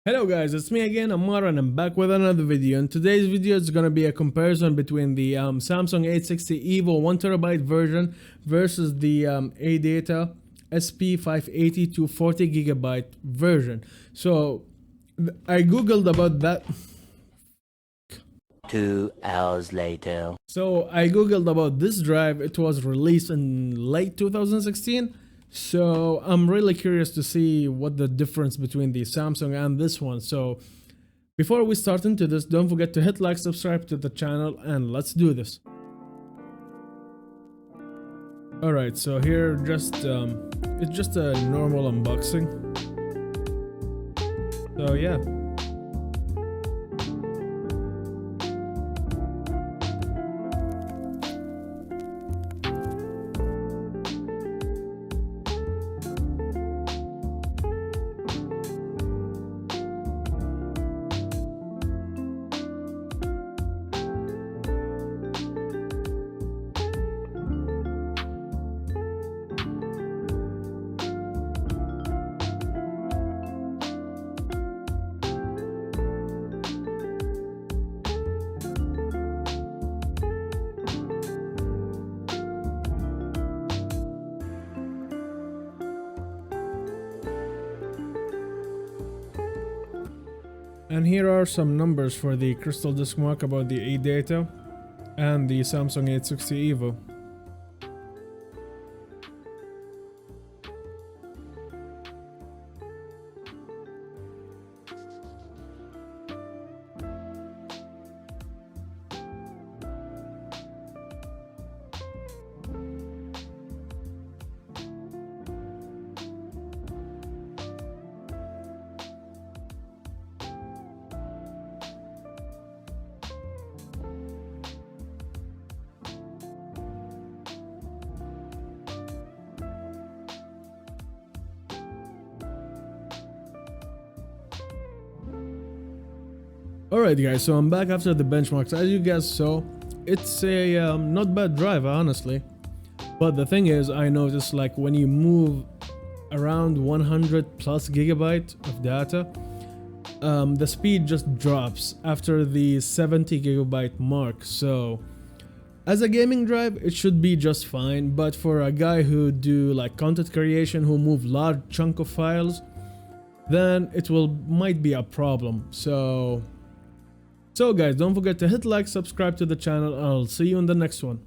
Hello guys, it's me again, Ammar, and I'm back with another video. In today's video, it's gonna be a comparison between the Samsung 860 EVO 1TB version versus the Adata SP580 240GB version. So I googled about that. 2 hours later. So I googled about this drive. It was released in late 2016. So I'm really curious to see what the difference between the Samsung and this one. So before we start into this, don't forget to hit like, subscribe to the channel, and let's do this. Alright, so here it's just a normal unboxing. So yeah. And here are some numbers for the crystal disk mark about the Adata and the Samsung 860 EVO. Alright guys, so I'm back after the benchmarks. As you guys saw, it's a not bad drive honestly, but the thing is, I noticed like when you move around 100 plus gigabyte of data, the speed just drops after the 70 gigabyte mark. So as a gaming drive, it should be just fine, but for a guy who do like content creation, who move large chunk of files, then it might be a problem. So guys, don't forget to hit like, subscribe to the channel, and I'll see you in the next one.